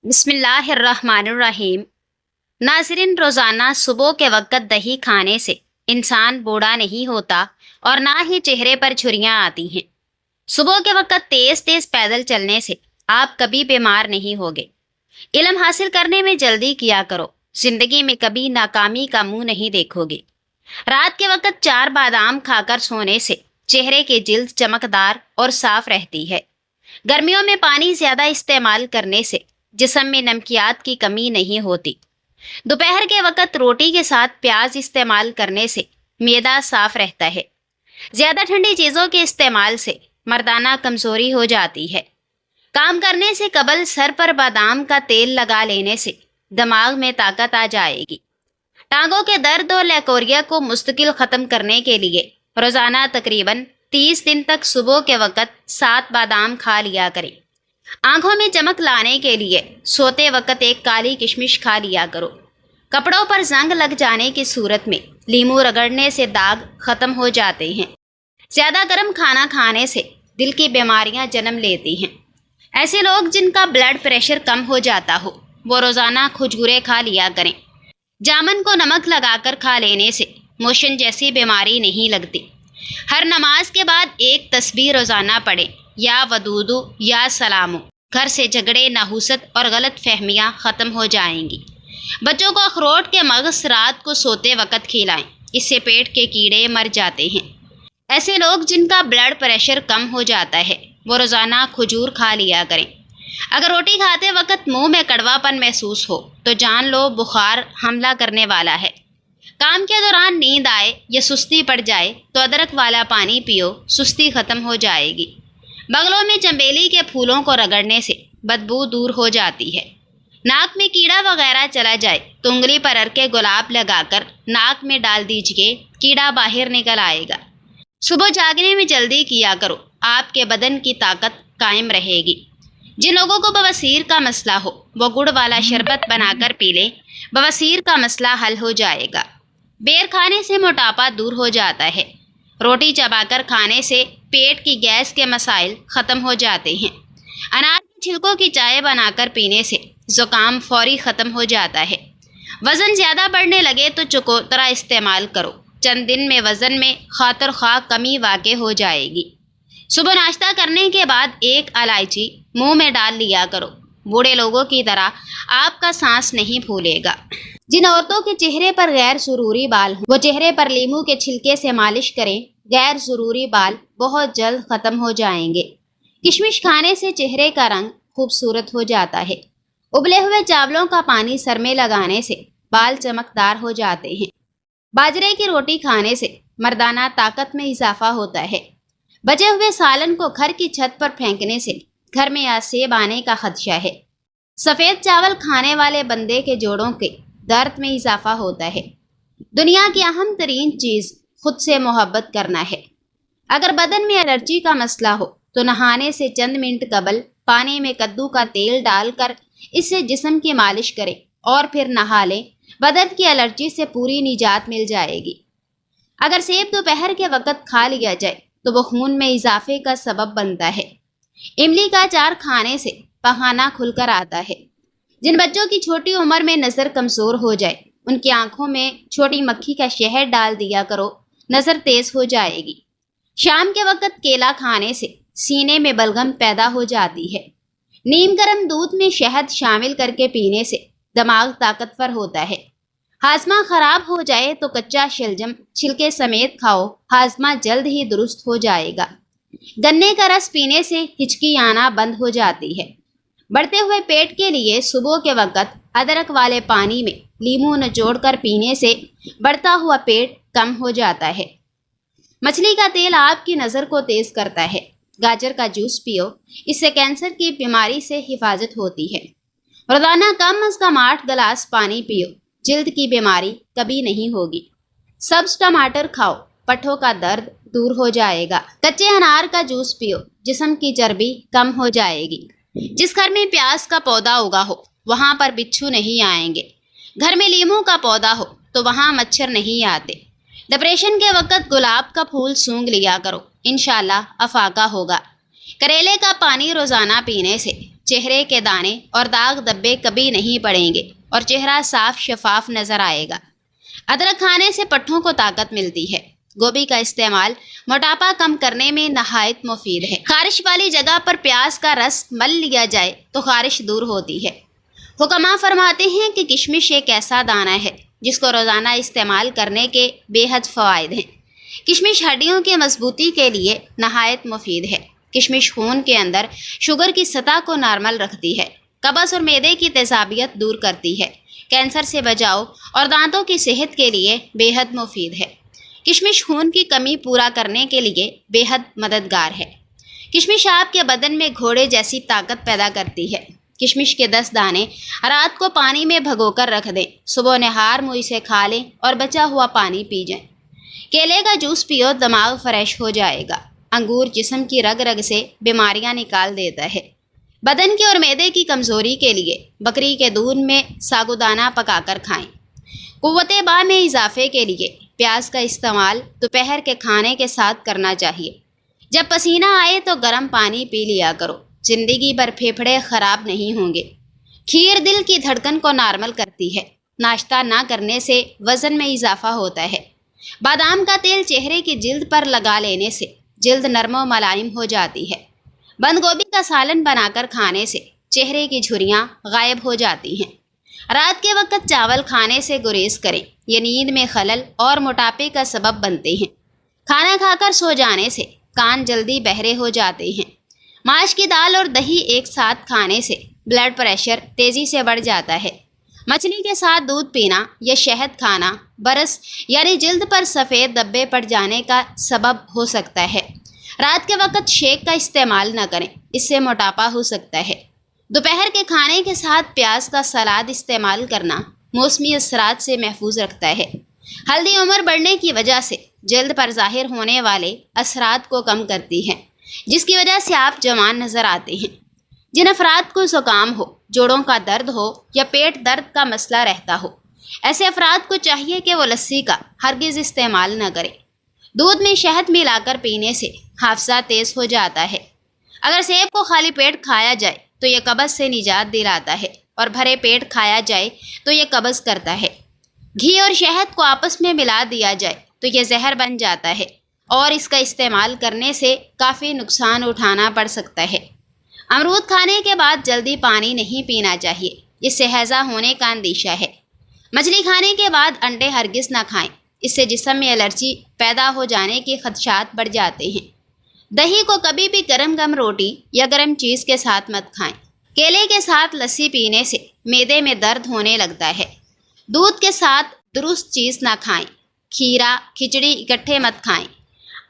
بسم اللہ الرحمن الرحیم۔ ناظرین، روزانہ صبح کے وقت دہی کھانے سے انسان بوڑھا نہیں ہوتا اور نہ ہی چہرے پر جھریاں آتی ہیں۔ صبح کے وقت تیز تیز پیدل چلنے سے آپ کبھی بیمار نہیں ہوگے۔ علم حاصل کرنے میں جلدی کیا کرو، زندگی میں کبھی ناکامی کا منہ نہیں دیکھو گے۔ رات کے وقت 4 بادام کھا کر سونے سے چہرے کی جلد چمکدار اور صاف رہتی ہے۔ گرمیوں میں پانی زیادہ استعمال کرنے سے جسم میں نمکیات کی کمی نہیں ہوتی۔ دوپہر کے وقت روٹی کے ساتھ پیاز استعمال کرنے سے معدہ صاف رہتا ہے۔ زیادہ ٹھنڈی چیزوں کے استعمال سے مردانہ کمزوری ہو جاتی ہے۔ کام کرنے سے قبل سر پر بادام کا تیل لگا لینے سے دماغ میں طاقت آ جائے گی۔ ٹانگوں کے درد اور لیکوریا کو مستقل ختم کرنے کے لیے روزانہ تقریباً 30 دن تک صبح کے وقت 7 بادام کھا لیا کریں۔ آنکھوں میں چمک لانے کے لیے سوتے وقت ایک کالی کشمش کھا لیا کرو۔ کپڑوں پر زنگ لگ جانے کی صورت میں لیمو رگڑنے سے داغ ختم ہو جاتے ہیں۔ زیادہ گرم کھانا کھانے سے دل کی بیماریاں جنم لیتی ہیں۔ ایسے لوگ جن کا بلڈ پریشر کم ہو جاتا ہو وہ روزانہ کھجورے کھا لیا کریں۔ جامن کو نمک لگا کر کھا لینے سے موشن جیسی بیماری نہیں لگتی۔ ہر نماز کے بعد ایک تسبیح روزانہ پڑھیں، یا ودودو یا سلامو۔ گھر سے جھگڑے، نحوست اور غلط فہمیاں ختم ہو جائیں گی۔ بچوں کو اخروٹ کے مغز رات کو سوتے وقت کھلائیں، اس سے پیٹ کے کیڑے مر جاتے ہیں۔ ایسے لوگ جن کا بلڈ پریشر کم ہو جاتا ہے وہ روزانہ کھجور کھا لیا کریں۔ اگر روٹی کھاتے وقت منہ میں کڑوا پن محسوس ہو تو جان لو بخار حملہ کرنے والا ہے۔ کام کے دوران نیند آئے یا سستی پڑ جائے تو ادرک والا پانی پیو، سستی ختم ہو جائے گی۔ بغلوں میں چنبیلی کے پھولوں کو رگڑنے سے بدبو دور ہو جاتی ہے۔ ناک میں کیڑا وغیرہ چلا جائے تو انگلی پر ار کے گلاب لگا کر ناک میں ڈال دیجئے، کیڑا باہر نکل آئے گا۔ صبح جاگنے میں جلدی کیا کرو، آپ کے بدن کی طاقت قائم رہے گی۔ جن لوگوں کو بواسیر کا مسئلہ ہو وہ گڑ والا شربت بنا کر پی لیں، بواسیر کا مسئلہ حل ہو جائے گا۔ بیر کھانے سے موٹاپا دور ہو جاتا ہے۔ روٹی چبا کر کھانے سے پیٹ کی گیس کے مسائل ختم ہو جاتے ہیں۔ انار کے چھلکوں کی چائے بنا کر پینے سے زکام فوری ختم ہو جاتا ہے۔ وزن زیادہ بڑھنے لگے تو چکوترا استعمال کرو، چند دن میں وزن میں خاطر خواہ کمی واقع ہو جائے گی۔ صبح ناشتہ کرنے کے بعد ایک الائچی منہ میں ڈال لیا کرو، بوڑھے لوگوں کی طرح آپ کا سانس نہیں پھولے گا۔ جن عورتوں کے چہرے پر غیر ضروری بال ہوں وہ چہرے پر لیمو کے چھلکے سے مالش کریں، غیر ضروری بال بہت جلد ختم ہو جائیں گے۔ کشمش کھانے سے چہرے کا رنگ خوبصورت ہو جاتا ہے۔ ابلے ہوئے چاولوں کا پانی سر میں لگانے سے بال چمکدار ہو جاتے ہیں۔ باجرے کی روٹی کھانے سے مردانہ طاقت میں اضافہ ہوتا ہے۔ بچے ہوئے سالن کو گھر کی چھت پر پھینکنے سے گھر میں آسیب آنے کا خدشہ ہے۔ سفید چاول کھانے والے بندے کے جوڑوں کے درد میں اضافہ ہوتا ہے۔ دنیا کی اہم ترین چیز خود سے محبت کرنا ہے۔ اگر بدن میں الرجی کا مسئلہ ہو تو نہانے سے چند منٹ قبل پانی میں کدو کا تیل ڈال کر اس سے جسم کی مالش کریں اور پھر نہا لیں، بدن کی الرجی سے پوری نجات مل جائے گی۔ اگر سیب دوپہر کے وقت کھا لیا جائے تو وہ خون میں اضافے کا سبب بنتا ہے۔ املی کا اچار کھانے سے پخانہ کھل کر آتا ہے۔ جن بچوں کی چھوٹی عمر میں نظر کمزور ہو جائے ان کی آنکھوں میں چھوٹی مکھی کا شہد ڈال دیا کرو، نظر تیز ہو جائے گی۔ شام کے وقت کیلا کھانے سے سینے میں بلغم پیدا ہو جاتی ہے۔ نیم گرم دودھ میں شہد شامل کر کے پینے سے دماغ طاقتور ہوتا ہے۔ ہاضمہ خراب ہو جائے تو کچا شلجم چھلکے سمیت کھاؤ، ہاضمہ جلد ہی درست ہو جائے گا۔ گنے کا رس پینے سے ہچکی آنا بند ہو جاتی ہے۔ بڑھتے ہوئے پیٹ کے لیے صبح کے وقت ادرک والے پانی میں لیمو نچوڑ کر پینے سے بڑھتا ہوا پیٹ کم ہو جاتا ہے۔ مچھلی کا تیل آپ کی نظر کو تیز کرتا ہے۔ گاجر کا جوس پیو، اس سے کینسر کی بیماری سے حفاظت ہوتی ہے۔ روزانہ کم از کم 8 گلاس پانی پیو، جلد کی بیماری کبھی نہیں ہوگی۔ سبز ٹماٹر کھاؤ، پٹھوں کا درد دور ہو جائے گا۔ کچے انار کا جوس پیو، جسم کی چربی کم ہو جائے گی۔ جس گھر میں پیاز کا پودا اگا ہو وہاں پر بچھو نہیں آئیں گے۔ گھر میں لیمو کا پودا ہو تو وہاں مچھر نہیں آتے۔ ڈپریشن کے وقت گلاب کا پھول سونگھ لیا کرو، انشاءاللہ افاقہ ہوگا۔ کریلے کا پانی روزانہ پینے سے چہرے کے دانے اور داغ دبے کبھی نہیں پڑیں گے اور چہرہ صاف شفاف نظر آئے گا۔ ادرک کھانے سے پٹھوں کو طاقت ملتی ہے۔ گوبھی کا استعمال موٹاپا کم کرنے میں نہایت مفید ہے۔ خارش والی جگہ پر پیاز کا رس مل لیا جائے تو خارش دور ہوتی ہے۔ حکماء فرماتے ہیں کہ کشمش ایک ایسا دانہ ہے جس کو روزانہ استعمال کرنے کے بے حد فوائد ہیں۔ کشمش ہڈیوں کی مضبوطی کے لیے نہایت مفید ہے۔ کشمش خون کے اندر شوگر کی سطح کو نارمل رکھتی ہے، قبض اور معدے کی تیزابیت دور کرتی ہے، کینسر سے بچاؤ اور دانتوں کی صحت کے لیے بے حد مفید ہے۔ کشمش خون کی کمی پورا کرنے کے لیے بے حد مددگار ہے۔ کشمش آپ کے بدن میں گھوڑے جیسی طاقت پیدا کرتی ہے۔ کشمش کے 10 دانے رات کو پانی میں بھگو کر رکھ دیں، صبح نہار منہ سے کھا لیں اور بچا ہوا پانی پی جائیں۔ کیلے کا جوس پیو، دماغ فریش ہو جائے گا۔ انگور جسم کی رگ رگ سے بیماریاں نکال دیتا ہے۔ بدن کی اور معدے کی کمزوری کے لیے بکری کے دودھ میں ساگودانہ پکا کر کھائیں۔ قوت باہ میں اضافے کے لیے پیاز کا استعمال دوپہر کے کھانے کے ساتھ کرنا چاہیے۔ جب پسینہ آئے تو گرم پانی پی لیا کرو، زندگی بھر پھیپھڑے خراب نہیں ہوں گے۔ کھیر دل کی دھڑکن کو نارمل کرتی ہے۔ ناشتہ نہ کرنے سے وزن میں اضافہ ہوتا ہے۔ بادام کا تیل چہرے کی جلد پر لگا لینے سے جلد نرم و ملائم ہو جاتی ہے۔ بند گوبھی کا سالن بنا کر کھانے سے چہرے کی جھریاں غائب ہو جاتی ہیں۔ رات کے وقت چاول کھانے سے گریز کریں، یہ نیند میں خلل اور موٹاپے کا سبب بنتے ہیں۔ کھانا کھا کر سو جانے سے کان جلدی بہرے ہو جاتے ہیں۔ ماش کی دال اور دہی ایک ساتھ کھانے سے بلڈ پریشر تیزی سے بڑھ جاتا ہے۔ مچھلی کے ساتھ دودھ پینا یا شہد کھانا برس یعنی جلد پر سفید دھبے پڑ جانے کا سبب ہو سکتا ہے۔ رات کے وقت شیک کا استعمال نہ کریں، اس سے موٹاپا ہو سکتا ہے۔ دوپہر کے کھانے کے ساتھ پیاز کا سلاد استعمال کرنا موسمی اثرات سے محفوظ رکھتا ہے۔ ہلدی عمر بڑھنے کی وجہ سے جلد پر ظاہر ہونے والے اثرات کو کم کرتی ہے، جس کی وجہ سے آپ جوان نظر آتے ہیں۔ جن افراد کو زکام ہو، جوڑوں کا درد ہو یا پیٹ درد کا مسئلہ رہتا ہو، ایسے افراد کو چاہیے کہ وہ لسی کا ہرگز استعمال نہ کریں۔ دودھ میں شہد ملا کر پینے سے حافظہ تیز ہو جاتا ہے۔ اگر سیب کو خالی پیٹ کھایا جائے تو یہ قبض سے نجات دلاتا ہے اور بھرے پیٹ کھایا جائے تو یہ قبض کرتا ہے۔ گھی اور شہد کو آپس میں ملا دیا جائے تو یہ زہر بن جاتا ہے اور اس کا استعمال کرنے سے کافی نقصان اٹھانا پڑ سکتا ہے۔ امرود کھانے کے بعد جلدی پانی نہیں پینا چاہیے، اس سے ہیضہ ہونے کا اندیشہ ہے۔ مچھلی کھانے کے بعد انڈے ہرگز نہ کھائیں، اس سے جسم میں الرجی پیدا ہو جانے کے خدشات بڑھ جاتے ہیں۔ دہی کو کبھی بھی گرم روٹی یا گرم چیز کے ساتھ مت کھائیں۔ کیلے کے ساتھ لسی پینے سے معدے میں درد ہونے لگتا ہے۔ دودھ کے ساتھ درست چیز نہ کھائیں، کھیرا کھچڑی اکٹھے مت کھائیں۔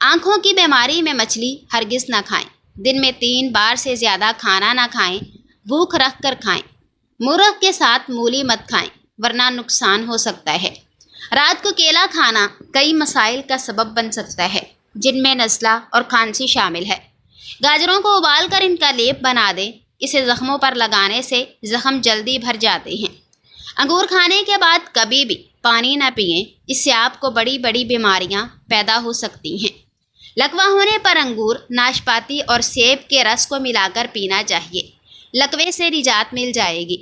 آنکھوں کی بیماری میں مچھلی ہرگز نہ کھائیں۔ دن میں 3 بار سے زیادہ کھانا نہ کھائیں، بھوک رکھ کر کھائیں۔ مرغ کے ساتھ مولی مت کھائیں ورنہ نقصان ہو سکتا ہے۔ رات کو کیلا کھانا کئی مسائل کا سبب بن سکتا ہے، جن میں نزلہ اور کھانسی شامل ہے۔ گاجروں کو ابال کر ان کا لیپ بنا دیں، اسے زخموں پر لگانے سے زخم جلدی بھر جاتے ہیں۔ انگور کھانے کے بعد کبھی بھی پانی نہ پئیں، اس سے آپ کو بڑی بڑی بیماریاں پیدا ہو سکتی ہیں۔ لکوہ ہونے پر انگور، ناشپاتی اور سیب کے رس کو ملا کر پینا چاہیے، لکوے سے نجات مل جائے گی۔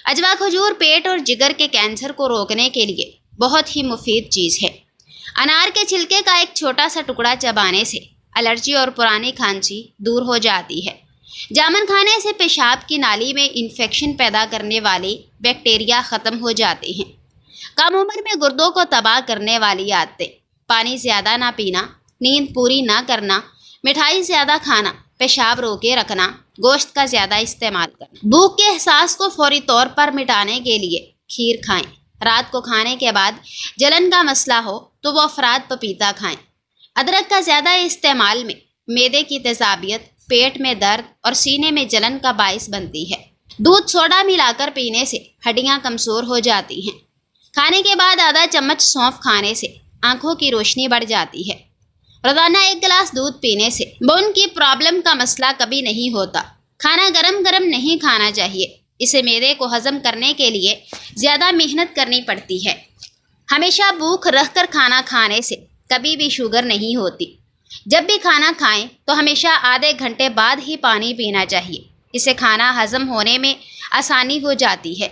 اجوا کھجور پیٹ اور جگر کے کینسر کو روکنے کے لیے بہت ہی مفید چیز ہے۔ انار کے چھلکے کا ایک چھوٹا سا ٹکڑا چبانے سے الرجی اور پرانی کھانسی دور ہو جاتی ہے۔ جامن کھانے سے پیشاب کی نالی میں انفیکشن پیدا کرنے والے بیکٹیریا ختم ہو جاتے ہیں۔ کم عمر میں گردوں کو تباہ کرنے والی عادتیں: پانی زیادہ نہ پینا، نیند پوری نہ کرنا، مٹھائی زیادہ کھانا، پیشاب روکے رکھنا، گوشت کا زیادہ استعمال کرنا۔ بھوک کے احساس کو فوری طور پر مٹانے کے لیے کھیر کھائیں۔ رات کو کھانے کے بعد جلن کا مسئلہ ہو تو وہ افراد پپیتا کھائیں۔ ادرک کا زیادہ استعمال میں معدے کی تیزابیت، پیٹ میں درد اور سینے میں جلن کا باعث بنتی ہے۔ دودھ سوڈا ملا کر پینے سے ہڈیاں کمزور ہو جاتی ہیں۔ کھانے کے بعد آدھا چمچ سونف کھانے سے آنکھوں کی روشنی بڑھ جاتی ہے۔ روزانہ 1 گلاس دودھ پینے سے بون کی پرابلم کا مسئلہ کبھی نہیں ہوتا۔ کھانا گرم نہیں کھانا چاہیے، اسے معدے کو ہضم کرنے کے لیے زیادہ محنت کرنی پڑتی ہے۔ ہمیشہ بھوک رکھ کر کھانا کھانے سے کبھی بھی شوگر نہیں ہوتی۔ جب بھی کھانا کھائیں تو ہمیشہ آدھے گھنٹے بعد ہی پانی پینا چاہیے۔ اس سے کھانا ہضم ہونے میں آسانی ہو جاتی ہے۔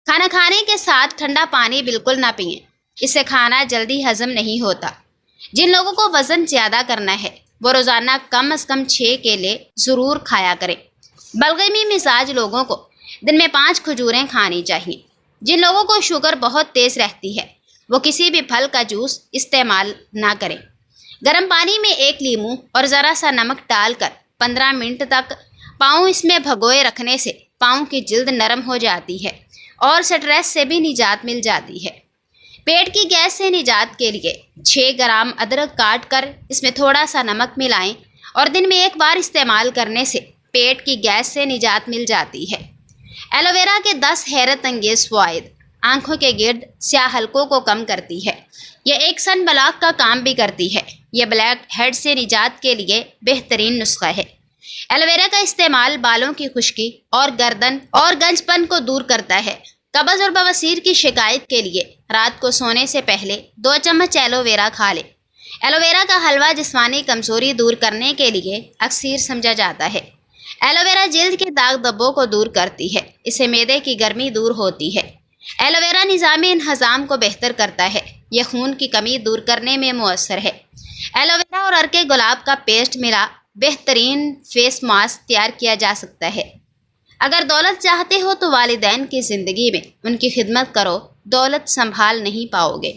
کھانا کھانے کے ساتھ ٹھنڈا پانی بالکل نہ پئیں، اس سے کھانا جلدی ہضم نہیں ہوتا۔ جن لوگوں کو وزن زیادہ کرنا ہے وہ روزانہ کم از کم 6 کیلے ضرور کھایا کریں۔ بلغمی مزاج لوگوں کو دن میں 5 کھجوریں کھانی چاہیے۔ جن لوگوں کو شوگر بہت تیز رہتی ہے وہ کسی بھی پھل کا جوس استعمال نہ کریں۔ گرم پانی میں 1 لیموں اور ذرا سا نمک ڈال کر 15 منٹ تک پاؤں اس میں بھگوئے رکھنے سے پاؤں کی جلد نرم ہو جاتی ہے اور سٹریس سے بھی نجات مل جاتی ہے۔ پیٹ کی گیس سے نجات کے لیے 6 گرام ادرک کاٹ کر اس میں تھوڑا سا نمک ملائیں اور دن میں 1 بار استعمال کرنے سے پیٹ کی گیس سے نجات مل جاتی ہے۔ ایلو ویرا کے 10 حیرت انگیز فوائد۔ آنکھوں کے گرد سیاہ حلقوں کو کم کرتی ہے۔ یہ ایک سن بلاک کا کام بھی کرتی ہے۔ یہ بلیک ہیڈ سے نجات کے لیے بہترین نسخہ ہے۔ ایلو ویرا کا استعمال بالوں کی خشکی اور گردن اور گنج پن کو دور کرتا ہے۔ قبض اور بواسیر کی شکایت کے لیے رات کو سونے سے پہلے 2 چمچ ایلو ویرا کھا لیں۔ ایلو ویرا کا حلوہ جسمانی کمزوری دور کرنے کے لیے اکثر سمجھا جاتا ہے۔ ایلو ویرا جلد کے داغ دھبوں کو دور کرتی ہے۔ اس سے معدے کی گرمی دور ہوتی ہے۔ ایلو ویرا نظام انہضام کو بہتر کرتا ہے۔ یہ خون کی کمی دور کرنے میں مؤثر ہے۔ ایلو ویرا اور ارکے گلاب کا پیسٹ ملا بہترین فیس ماسک تیار کیا جا سکتا ہے۔ اگر دولت چاہتے ہو تو والدین کی زندگی میں ان کی خدمت کرو، دولت سنبھال نہیں پاؤ گے۔